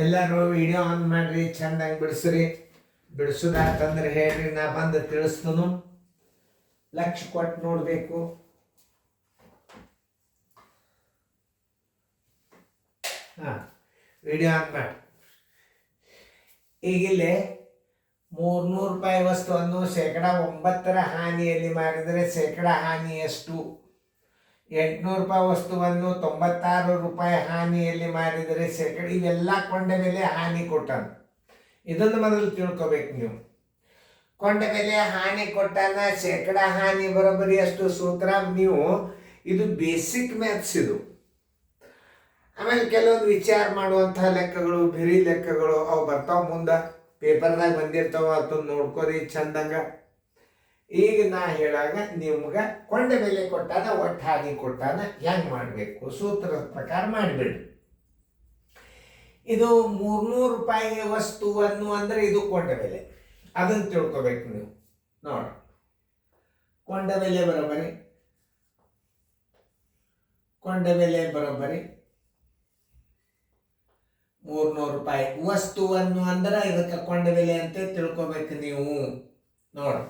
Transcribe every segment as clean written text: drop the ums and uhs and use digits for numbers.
ಎಲ್ಲರೂ video on ಮಾಡ್ರಿ, ಚಂದಾಗಿ ಬಿಡಿಸ್ರಿ. ಬಿಡಿಸೋದಾತಂದ್ರೆ ಹೇಳ್ರಿ, ನಾ ಬಂದು ತಿಳಿಸ್ತನು. ಲಕ್ಷ ಕೊಟ್ಟು ನೋಡಬೇಕು. ಹಾಂ, ವಿಡಿಯೋ ಆನ್ ಮಾಡಿ. ಈಗಿಲ್ಲೇ 300 ರೂಪಾಯಿ ವಸ್ತುವನ್ನು 9% ಹಾನಿಯಲ್ಲಿ ಮಾರಿದರೆ ಹಾನಿ ಎಷ್ಟು? 800 ರೂಪಾಯಿ ವಸ್ತುವನ್ನು 96 ರೂಪಾಯಿ ಹಾನಿಯಲ್ಲಿ ಮಾರಿದರೆ ಇವೆಲ್ಲ ಕೊಂಡ ಬೆಲೆ ಹಾನಿ ಕೊಟ್ಟಾನ. ಇದನ್ನು ಮೊದಲು ತಿಳ್ಕೊಬೇಕು ನೀವು. ಕೊಂಡ ಬೆಲೆ ಹಾನಿ ಕೊಟ್ಟಾನ, ಹಾನಿ ಬರೋಬ್ಬರಿ ಅಷ್ಟು ಸೂತ್ರ. ನೀವು ಇದು ಬೇಸಿಕ್ ಮ್ಯಾಥ್ಸ್ ಇದು. ಆಮೇಲೆ ಕೆಲವೊಂದು ವಿಚಾರ ಮಾಡುವಂತಹ ಲೆಕ್ಕಗಳು, ಬಿರಿ ಲೆಕ್ಕಗಳು ಅವು ಬರ್ತಾವ ಮುಂದೆ, ಪೇಪರ್ದಾಗ ಬಂದಿರ್ತಾವ. ಅದನ್ನು ನೋಡ್ಕೋರಿ ಚಂದಂಗ. ಈಗ ನಾ ಹೇಳಾಗ ನಿಮ್ಗೆ ಕೊಂಡ ಬೆಲೆ ಕೊಟ್ಟಾನ, ಒಟ್ಟು ಹಾನಿ ಕೊಟ್ಟಾನ, ಹೆಂಗೆ ಮಾಡಬೇಕು ಸೂತ್ರದ ಪ್ರಕಾರ ಮಾಡಿಬಿಡ್ರಿ. ಇದು 300 ರೂಪಾಯಿ ವಸ್ತುವನ್ನು ಅಂದರೆ ಇದು ಕೊಂಡ ಬೆಲೆ, ಅದನ್ನು ತಿಳ್ಕೊಬೇಕು ನೀವು. ನೋಡಿ, ಕೊಂಡ ಬೆಲೆ ಬರೋಬ್ಬರಿ 300 ರೂಪಾಯಿ ವಸ್ತುವನ್ನು ಅಂದ್ರೆ ಇದಕ್ಕೆ ಕೊಂಡ ಬೆಲೆ ಅಂತ ತಿಳ್ಕೊಬೇಕು ನೀವು. ನೋಡಿ,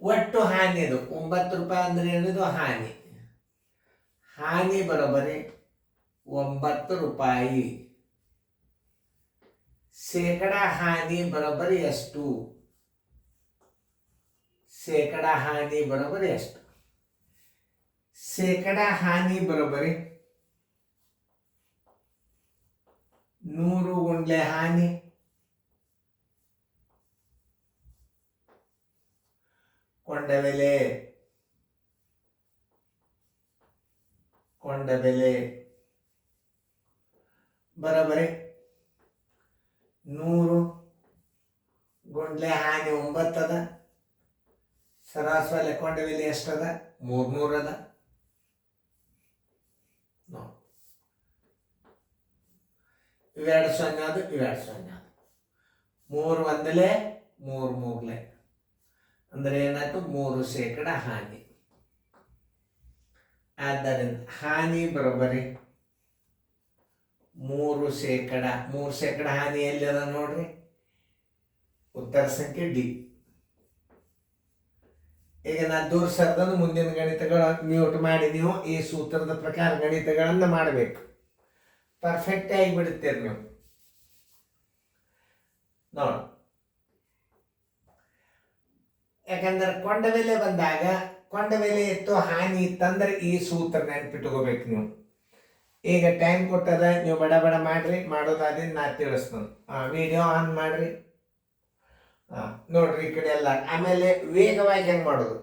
ಒಟ್ಟು ಹಾನಿ ಇದು 9 ರೂಪಾಯಿ ಅಂದ್ರೆ ಏನಿದು ಹಾನಿ. ಹಾನಿ ಬರೋಬ್ಬರಿ 9 ರೂಪಾಯಿ. ಹಾನಿ ಬರೋಬ್ಬರಿ ಎಷ್ಟು? ಹಾನಿ ಬರೋಬ್ಬರಿ ಎಷ್ಟು? ಹಾನಿ ಬರೋಬ್ಬರಿ 100 ಗುಂಡ್ಲೆ ಹಾನಿ. ಕೊಂಡ ಬೆಲೆ ಬರೋಬ್ಬರಿ 100 ಗುಂಡ್ಲೆ ಹಾನಿ 9 ಅದ. ಸರಾಸರಿ ಕೊಂಡ ಬೆಲೆ ಎಷ್ಟದ? 300 ಅದ. ಇವೆರಡು 0 ಅದು, ಇವೆರಡು 0 ಅದು. 3 ಒಂದಲೇ 3 ಮೂರ್ಲೆ ಅಂದ್ರೆ ಏನಾಯ್ತು? 3% ಹಾನಿ. ಆದ್ದರಿಂದ ಹಾನಿ ಬರೋಬ್ಬರಿ 3%. 3% ಹಾನಿ ಎಲ್ಲಿ ಅದ ನೋಡ್ರಿ? ಉತ್ತರ ಸಂಖ್ಯೆ ಡಿ. ಈಗ ನಾ ದೂರ ಸರ್ದನ್ನು ಮುಂದಿನ ಗಣಿತಗಳ ಮ್ಯೂಟ್ ಮಾಡಿ ನೀವು ಈ ಸೂತ್ರದ ಪ್ರಕಾರ ಗಣಿತಗಳನ್ನು ಮಾಡಬೇಕು. ಪರ್ಫೆಕ್ಟ್ ಆಗಿ ಬಿಡುತ್ತೀರಿ ನೀವು. ನೋಡಿ, ಯಾಕಂದ್ರೆ ಕೊಂಡ ಬೆಲೆ ಬಂದಾಗ ಕೊಂಡ ಬೆಲೆ ಇತ್ತು, ಹಾನಿ ಇತ್ತಂದ್ರೆ ಈ ಸೂತ್ರ ನೆನ್ಪಿಟ್ಕೋಬೇಕು ನೀವು. ಈಗ ಟೈಮ್ ಕೊಟ್ಟದ, ನೀವು ಬಡ ಬಡ ಮಾಡ್ರಿ. ಮಾಡೋದಾದ್ರೆ ನಾ ತಿಳಿಸ್ತೀನಿ. ವಿಡಿಯೋ ಆನ್ ಮಾಡ್ರಿ. ನೋಡ್ರಿ ಈ ಕಡೆ ಎಲ್ಲ. ಆಮೇಲೆ ವೇಗವಾಗಿ ಹೆಂಗೆ ಮಾಡೋದು?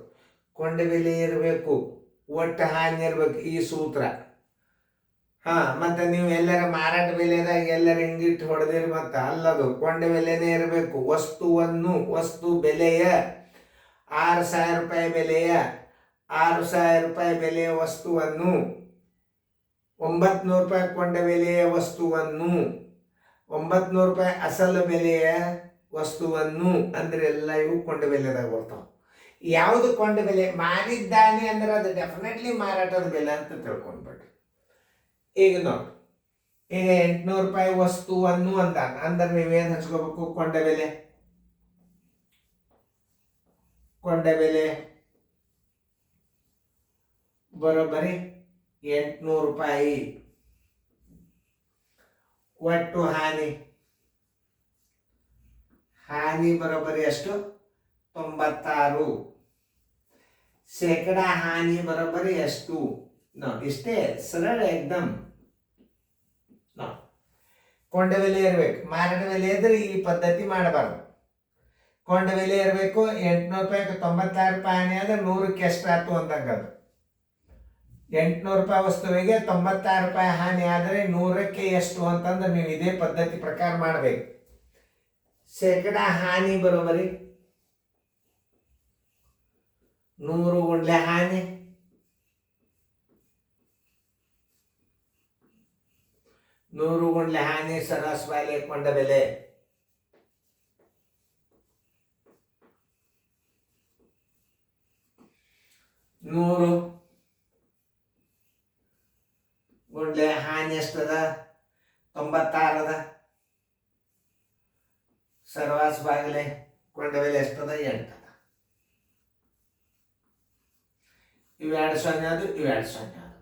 ಕೊಂಡ ಬೆಲೆ ಇರಬೇಕು, ಒಟ್ಟು ಹಾನಿ ಇರ್ಬೇಕು, ಈ ಸೂತ್ರ. ಮತ್ತೆ ನೀವು ಎಲ್ಲರ ಮಾರಾಟ ಬೆಲೆದಾಗ ಎಲ್ಲರ ಹಿಂಗಿಟ್ಟು ಹೊಡೆದಿರಿ, ಮತ್ತೆ ಅಲ್ಲದು ಕೊಂಡ ಬೆಲೆನೇ ಇರಬೇಕು. ವಸ್ತು ಬೆಲೆಯ 6,000 ರೂಪಾಯಿ ಬೆಲೆಯ 6,000 ರೂಪಾಯಿ ಬೆಲೆಯ ವಸ್ತುವನ್ನು 900 ರೂಪಾಯಿ ಕೊಂಡ ಬೆಲೆಯ ವಸ್ತುವನ್ನು 900 ರೂಪಾಯಿ ಅಸಲು ಬೆಲೆಯ ವಸ್ತುವನ್ನು ಅಂದ್ರೆ ಎಲ್ಲ ಇವು ಕೊಂಡ ಬೆಲೆದಾಗ ಬರ್ತಾವ. ಯಾವುದು ಕೊಂಡ ಬೆಲೆ? ಮಾರಿದ್ದಾನೆ ಅಂದ್ರೆ ಅದು ಡೆಫಿನೆಟ್ಲಿ ಮಾರಾಟದ ಬೆಲೆ ಅಂತ ತಿಳ್ಕೊಂಡ್ಬಿಡ್ರಿ. ಈಗ ನೋಡಿ, ಈಗ 800 ರೂಪಾಯಿ ವಸ್ತುವನ್ನು ಅಂತ ಅಂದ್ರೆ ನೀವೇನು ಹಚ್ಕೋಬೇಕು? ಕೊಂಡ ಬೆಲೆ ಬರೋಬ್ಬರಿ 800 ರೂಪಾಯಿ. ಒಟ್ಟು ಹಾನಿ ಬರೋಬ್ಬರಿ ಎಷ್ಟು? 96%. ಹಾನಿ ಬರೋಬ್ಬರಿ ಎಷ್ಟು? ಇಷ್ಟೇ ಸರಳ ಎಕ್ದಮ್. ಕೊಂಡ ಬೆಲೆ ಇರಬೇಕು, ಮಾರಾಟ ಬೆಲೆ ಇದ್ರೆ ಈ ಪದ್ಧತಿ ಮಾಡಬಾರ್ದು. ಕೊಂಡ ಬೆಲೆ ಇರಬೇಕು. 800 ರೂಪಾಯಿಗೆ 96 ರೂಪಾಯಿ ಹಾನಿ ಅಂದ್ರೆ 100ಕ್ಕೆ ಎಷ್ಟಾಯ್ತು ಅಂದಾಗ ಅದು 800 ರೂಪಾಯಿ ವಸ್ತುವಿಗೆ 96 ರೂಪಾಯಿ ಹಾನಿ ಆದರೆ 100ಕ್ಕೆ ಎಷ್ಟು ಅಂತಂದ್ರೆ ನೀವು ಇದೇ ಪದ್ಧತಿ ಪ್ರಕಾರ ಮಾಡಬೇಕು. ಹಾನಿ ಬರೋಬ್ಬರಿ 100 ಗುಂಡ್ಲೆ ಹಾನಿ. 100 ಗುಂಡ್ಲೆ ಹಾನಿ ಸರಾಸರಿ ಕೊಂಡ ಬೆಲೆ. 100 ಗುಂಡ್ಲೆ ಹಾನಿ ಎಷ್ಟದ? 96 ಅದ. ಸರ್ವಾಸ್ ಬಾಗಲೆ ಕೊಂಡ ಬೆಲೆ ಎಷ್ಟದ 8 ಅದ. ಇವೆರಡು 0 ಅದು ಇವೆರಡು 0 ಅದು.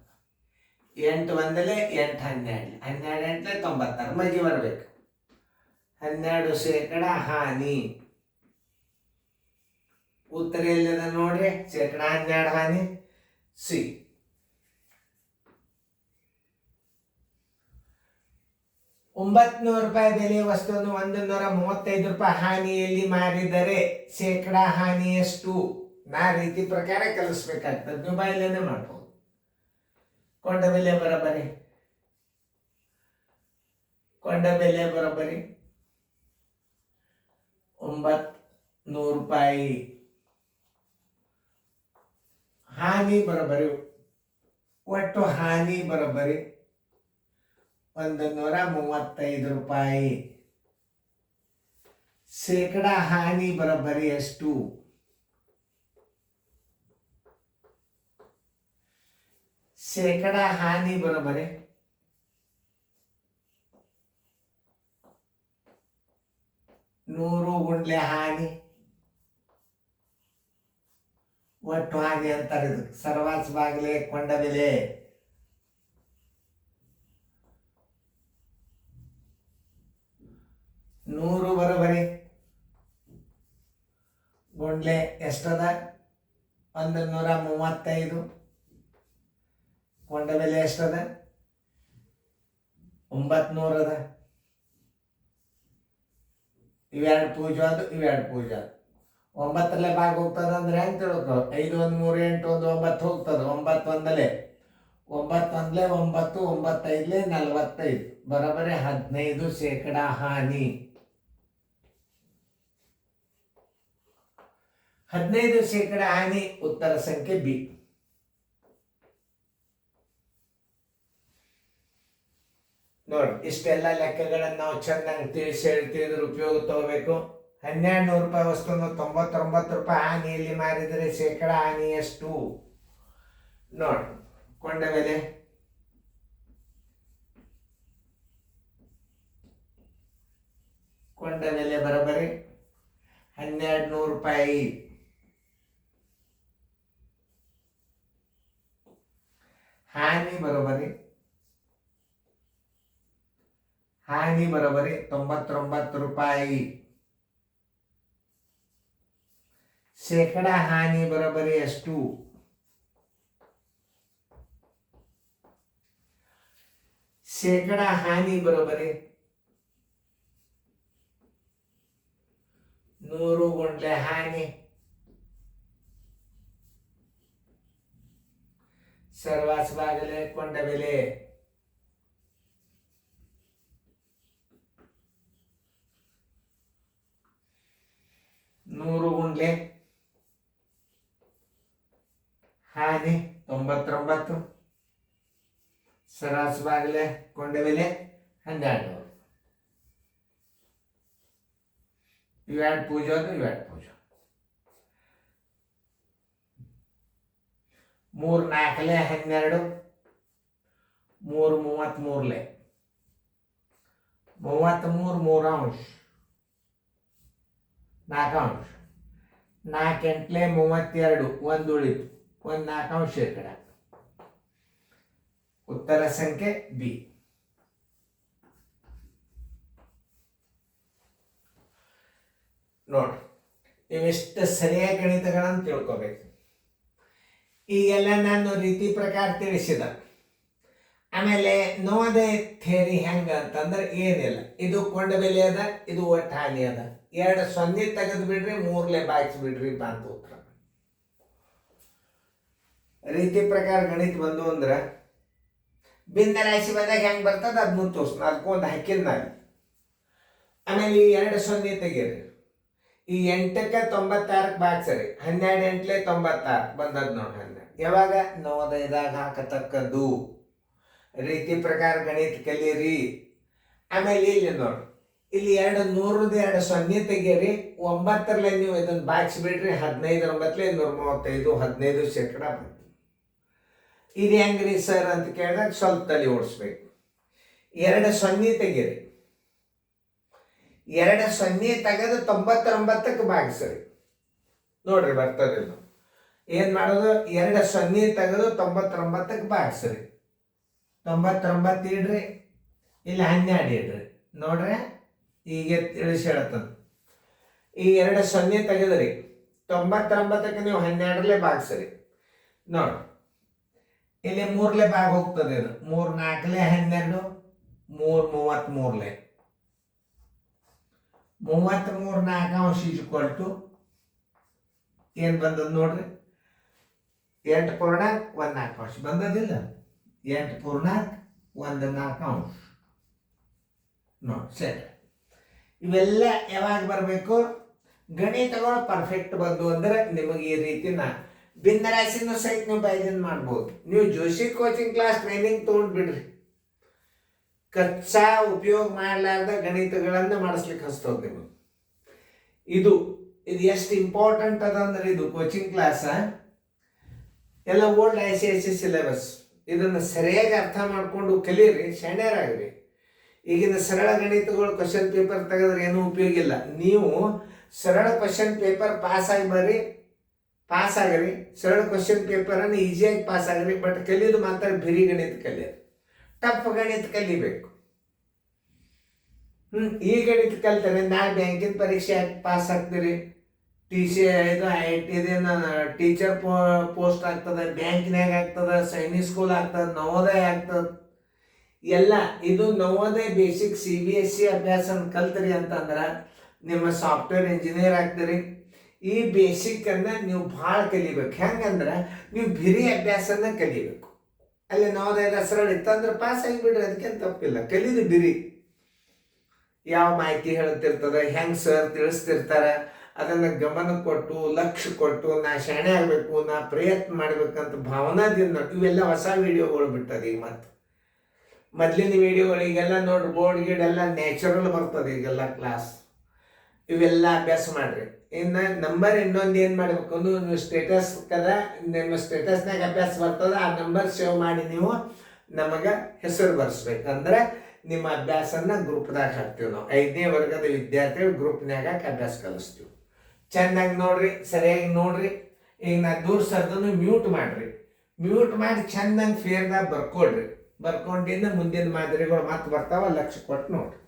8 ಒಂದಲೆ 8 12 12 ಎಂಟ್ಲೆ 96 ಮಗಿ ಬರಬೇಕು. 12% ಹಾನಿ. ಉತ್ತರ ಎಲ್ಲಿದೆ ನೋಡ್ರಿ, -12% ಹಾನಿ ಸಿ. 900 ರೂಪಾಯಿ ಬೆಲೆಯ ವಸ್ತುವನ್ನು 135 ರೂಪಾಯಿ ಹಾನಿಯಲ್ಲಿ ಮಾರಿದರೆ ಶೇಕಡಾ ಹಾನಿ ಎಷ್ಟು? ನಾ ರೀತಿ ಪ್ರಕಾರ ಕಲಿಸ್ಬೇಕಾಗ್ತದೆ, ನೀವು ಬಾಯಿಲೇನೆ ಮಾಡ್ಬೋದು. ಕೊಂಡ ಬೆಲೆ ಬರೋಬ್ಬರಿ 900 ರೂಪಾಯಿ. ಹಾನಿ ಬರೋಬ್ಬರಿ, ಒಟ್ಟು ಹಾನಿ ಬರೋಬ್ಬರಿ 135 ರೂಪಾಯಿ. ಶೇಕಡಾ ಹಾನಿ ಬರೋಬ್ಬರಿ ಎಷ್ಟು? ಶೇಕಡಾ ಹಾನಿ ಬರೋಬ್ಬರಿ 100 ಗುಂಡ್ಲೆ ಹಾನಿ, ಒಟ್ಟು ಹಾನಿ ಅಂತಾರೆ. ಇದಕ್ಕೆ ಸರ್ವಾಸ್ ಬಾಗಿಲೆ ಕೊಂಡ ಬೆಲೆ. ನೂರು ಬರೋಬ್ಬರಿ ಗುಂಡ್ಲೆ ಎಷ್ಟದ? 135. ಕೊಂಡ ಬೆಲೆ ಎಷ್ಟದ? 900 ಅದ. ಇವೆರಡು ಪೂಜೆ ಅದು ಇವೆರಡು ಪೂಜೆ ಅದು. 9 ಭಾಗ ಹೋಗ್ತದ ಅಂದ್ರೆ ಹೆಂಗೆ ತಿಳ್ಕೊ? 5 1 3 8 1 9 ಹೋಗ್ತದ. 9 ಒಂದಲೆ 9 9 9 45 ಬರೋಬ್ಬರಿ 15% ಹಾನಿ. 15% ಹಾನಿ. ಉತ್ತರ ಸಂಖ್ಯೆ ಬಿ. ನೋಡಿ, ಇಷ್ಟೆಲ್ಲ ಲೆಕ್ಕಗಳನ್ನು ನಾವು ಚೆನ್ನಾಗಿ ತಿಳಿಸಿ ಹೇಳ್ತಿದ್ರೆ ಉಪಯೋಗ ತಗೋಬೇಕು. 1200 ರೂಪಾಯಿ ವಸ್ತುವನ್ನು 99 ರೂಪಾಯಿ ಹಾನಿಯಲ್ಲಿ ಮಾರಿದರೆ ಶೇಕಡಾ ಹಾನಿ ಎಷ್ಟು? ನೋಡಿ, ಕೊಂಡ ಬೆಲೆ ಬರೋಬ್ಬರಿ 1200 ರೂಪಾಯಿ. ಹಾನಿ ಬರೋಬ್ಬರಿ 99 ರೂಪಾಯಿ. ಶೇಕಡಾ ಹಾನಿ ಬರೋಬ್ಬರಿ ಎಷ್ಟು? ಶೇಕಡಾ ಹಾನಿ ಬರೋಬ್ಬರಿ 100 ಗುಂಡ್ಲೆ ಹಾನಿ. ಸರ್ವಾಸ್ ಬಾಗಲೆ ಕೊಂಡ ಬೆಲೆ. ನೂರು ಗುಂಡ್ಲೆ ಹಾನಿ 99. ಸರಾಸ್ ಬಾಗಲೆ ಕೊಂಡ ಬೆಲೆ 1200. ಇವೆರಡು ಪೂಜೆ ಅದು ಇವೆರಡು ಪೂಜೆ. 3 4 12 3 33 33 3 ಅಂಶ 4 ಅಂಶ 4 ಎಂಟ್ಲೆ 32 ಒಂದು ಉಳಿತು, 1 4 ಅಂಶ ಶೇಕಡ. ಉತ್ತರ ಸಂಖ್ಯೆ ಬಿ. ನೋಡ್ರಿ, ಇವಿಷ್ಟು ಸರಿಯಾದ ಗಣಿತಗಳನ್ನು ತಿಳ್ಕೊಬೇಕು. ಈಗೆಲ್ಲ ನಾನು ರೀತಿ ಪ್ರಕಾರ ತಿಳಿಸಿದ. ಆಮೇಲೆ ನವೋದಯ ಥಿಯರಿ ಹೆಂಗ ಅಂತಂದ್ರೆ ಏನಿಲ್ಲ, ಇದು ಕೊಂಡ ಬೆಲೆ ಅದ, ಇದು ಒಟ್ಟು ಹಾನಿ ಅದ. 2 0 ತೆಗೆದು ಬಿಡ್ರಿ, 3 ಬಾಯಿಸಿ ಬಿಡ್ರಿ ಬಂತು ಉತ್ತರ. ರೀತಿ ಪ್ರಕಾರ ಗಣಿತ ಬಂದು ಅಂದ್ರೆ ಭಿನ್ನ ರಾಶಿ ಬಂದಾಗ ಹೆಂಗ್ ಬರ್ತದ ಅದನ್ನು ತೋರ್ಸ್, ಅದಕ್ಕೂ ಒಂದು ಹಾಕಿದ್ ನಾನು. ಆಮೇಲೆ ಈ 2 0 ತೆಗೀರಿ. ಈ 8ಕ್ಕೆ 96 ಬಾಕ್ಸರಿ, 12 ಎಂಟ್ಲೆ 96 ಬಂದದ್ ನೋಡಿ. 12 ಯಾವಾಗ? ನವೋದಯದಾಗ ಹಾಕತಕ್ಕದ್ದು. ರೀತಿ ಪ್ರಕಾರ ಗಣಿತ ಕಲೀರಿ. ಆಮೇಲೆ ಇಲ್ಲಿ ನೋಡಿ, ಇಲ್ಲಿ 2 100 2 0 ತೆಗೀರಿ. 9ರಲ್ಲಿ ನೀವು ಇದನ್ನು ಬಾಕ್ಸ್ ಬಿಡ್ರಿ, 15 9 135 15% ಬಂತು. ಇದು ಹೆಂಗ್ರಿ ಸರ್ ಅಂತ ಕೇಳಿದಾಗ ಸ್ವಲ್ಪ ತಲೆ ಓಡಿಸ್ಬೇಕು. 2 0 ತೆಗೀರಿ. 2 ಸೊನ್ನೆ ತೆಗೆದು 99ಕ್ಕೆ ಭಾಗಿಸ್ರಿ. ನೋಡ್ರಿ ಬರ್ತದಿಲ್ಲ. ಏನು ಮಾಡೋದು, 2 ಸೊನ್ನೆ ತೆಗೆದು 99ಕ್ಕೆ ಭಾಗಿಸ್ರಿ. 99 ಇಡ್ರಿ, ಇಲ್ಲಿ 12 ಇಡ್ರಿ. ನೋಡ್ರಿ ಈಗ ತಿಳಿಸಿ ಹೇಳ್ತದೆ. ಈ 2 ಸೊನ್ನೆ ತೆಗೆದ್ರಿ, 99ಕ್ಕೆ ನೀವು 12 ಭಾಗಿಸ್ರಿ. ನೋಡಿ ಇಲ್ಲಿ 3 ಭಾಗ ಹೋಗ್ತದೆ. ಇದು 3 4 12, 3 33 33 4 ಅಂಶ ಇಜ್ಕೊಳ್ತು ಏನು ಬಂದದ ನೋಡ್ರಿ, 8 ಪೂರ್ಣಾಂಕ 1 4 ಅಂಶ ಬಂದದಿಲ್ಲ. 8 ಪೂರ್ಣಾಂಕ 1 4 ಅಂಶ ನೋಡಿ. ಸರಿ, ಇವೆಲ್ಲ ಯಾವಾಗ ಬರಬೇಕು, ಗಣಿತಗಳು ಪರ್ಫೆಕ್ಟ್ ಬಂದು ಅಂದ್ರೆ ನಿಮಗೆ ಈ ರೀತಿನ ಭಿನ್ನರಾಶಿನೂ ಸಹಿತ ನೀವು ಬೈದಿಂದ ಮಾಡ್ಬೋದು. ನೀವು ಜೋಶಿ ಕೋಚಿಂಗ್ ಕ್ಲಾಸ್ ಟ್ರೈನಿಂಗ್ ತೊಗೊಂಡ್ಬಿಡ್ರಿ, ಕಚ್ಚಾ ಉಪಯೋಗ ಮಾಡಲಾರ್ದ ಗಣಿತಗಳನ್ನು ಮಾಡಿಸ್ಲಿಕ್ಕೆ ಹಚ್ತೋದು ನಿಮಗೆ. ಇದು ಎಷ್ಟು ಇಂಪಾರ್ಟೆಂಟ್ ಅದಂದ್ರೆ ಇದು ಕೋಚಿಂಗ್ ಕ್ಲಾಸ್ ಎಲ್ಲ ಓಲ್ಡ್ ICSE ಸಿಲೆಬಸ್. ಇದನ್ನು ಸರಿಯಾಗಿ ಅರ್ಥ ಮಾಡ್ಕೊಂಡು ಕಲೀರಿ, ಶಾಣ್ಯರಾಗ್ರಿ. ಈಗಿನ ಸರಳ ಗಣಿತಗಳು ಕ್ವಶನ್ ಪೇಪರ್ ತೆಗೆದ್ರೆ ಏನೂ ಉಪಯೋಗ ಇಲ್ಲ. ನೀವು ಸರಳ ಕ್ವಶನ್ ಪೇಪರ್ ಪಾಸ್ ಆಗಿರಿ, ಸರಳ ಕ್ವಶನ್ ಪೇಪರನ್ನು ಈಸಿಯಾಗಿ ಪಾಸ್ ಆಗಿರಿ. ಬಟ್ ಕಲಿಯೋದು ಮಾತ್ರ ಬಿರಿ ಗಣಿತ ಕಲಿಯೋದು, ಟಫ್ ಗಣಿತ ಕಲಿಬೇಕು. ಈ ಗಣಿತ ಕಲ್ತಾರೆ ನಾಳೆ ಬ್ಯಾಂಕಿನ ಪರೀಕ್ಷೆ ಪಾಸ್ ಆಗ್ತೀರಿ. ಇದೇನು ಟೀಚರ್ ಪೋಸ್ಟ್ ಆಗ್ತದೆ, ಬ್ಯಾಂಕಿನಾಗ ಆಗ್ತದೆ, ಸೈನಿಕ್ ಸ್ಕೂಲ್ ಆಗ್ತದೆ, ನವೋದಯ ಆಗ್ತದೆ. ಎಲ್ಲ ಇದು ನವೋದಯ ಬೇಸಿಕ್ CBSE ಅಭ್ಯಾಸ ಕಲ್ತರಿ ಅಂತಂದ್ರೆ ನಿಮ್ಮ ಸಾಫ್ಟ್ವೇರ್ ಇಂಜಿನಿಯರ್ ಆಗ್ತೀರಿ. ಈ ಬೇಸಿಕ್ಕನ್ನು ನೀವು ಭಾಳ ಕಲಿಬೇಕು. ಹೆಂಗಂದ್ರೆ ನೀವು ಬಿರಿ ಅಭ್ಯಾಸನ ಕಲಿಬೇಕು. ಅಲ್ಲಿ ನವೋದಯದ ಸರಳ ಇತ್ತಂದ್ರೆ ಪಾಸ್ ಆಗಿಬಿಡ್ರಿ, ಅದಕ್ಕೇನು ತಪ್ಪಿಲ್ಲ. ಕಲೀದು ಬಿರಿ, ಯಾವ ಮಾಹಿತಿ ಹೇಳ್ತಿರ್ತದೆ, ಹೆಂಗೆ ಸರ್ ತಿಳಿಸ್ತಿರ್ತಾರೆ, ಅದನ್ನು ಗಮನ ಕೊಟ್ಟು ಲಕ್ಷ್ಯ ಕೊಟ್ಟು ನಾ ಶಾಣೆ ಆಗಬೇಕು, ನಾ ಪ್ರಯತ್ನ ಮಾಡ್ಬೇಕಂತ ಭಾವನಾದಿಂದ ಇವೆಲ್ಲ ಹೊಸ ವಿಡಿಯೋಗಳು ಬಿಟ್ಟದೆ. ಈಗ ಮೊದಲಿನ ವಿಡಿಯೋಗಳಿಗೆಲ್ಲ ನೋಡ್ರಿ, ಬೋರ್ಡ್ ಗೀಡ್ ಎಲ್ಲ ನ್ಯಾಚುರಲ್ ಬರ್ತದೆ ಈಗೆಲ್ಲ ಕ್ಲಾಸ್. ಇವೆಲ್ಲ ಅಭ್ಯಾಸ ಮಾಡ್ರಿ. ಇನ್ನು ನಂಬರ್ ಇನ್ನೊಂದು ಏನು ಮಾಡಬೇಕು, ನೀವು ಸ್ಟೇಟಸ್ ಕದ ನಿಮ್ಮ ಸ್ಟೇಟಸ್ನಾಗ ಅಭ್ಯಾಸ ಬರ್ತದೆ, ಆ ನಂಬರ್ ಸೇವ್ ಮಾಡಿ ನೀವು ನಮಗೆ ಹೆಸರು ಬರ್ಸ್ಬೇಕಂದ್ರೆ ನಿಮ್ಮ ಅಭ್ಯಾಸನ ಗ್ರೂಪ್ದಾಗ ಹಾಕ್ತೀವಿ. ನಾವು 5ನೇ ವರ್ಗದ ವಿದ್ಯಾರ್ಥಿಗಳು ಗ್ರೂಪ್ನಾಗ ಅಭ್ಯಾಸ ಕಲಿಸ್ತೀವಿ. ಚೆನ್ನಾಗಿ ನೋಡ್ರಿ, ಸರಿಯಾಗಿ ನೋಡ್ರಿ. ಈಗ ನಾ ದೂರ ಸರ್ದನ್ನು ಮ್ಯೂಟ್ ಮಾಡಿ ಚೆನ್ನಾಗಿ ಫೇರ್ದಾಗ ಬರ್ಕೊಳ್ರಿ. ಬರ್ಕೊಂಡಿಂದ ಮುಂದಿನ ಮಾದರಿಗಳು ಮತ್ತೆ ಬರ್ತಾವ, ಲಕ್ಷ್ಯ ಕೊಟ್ಟು ನೋಡ್ರಿ.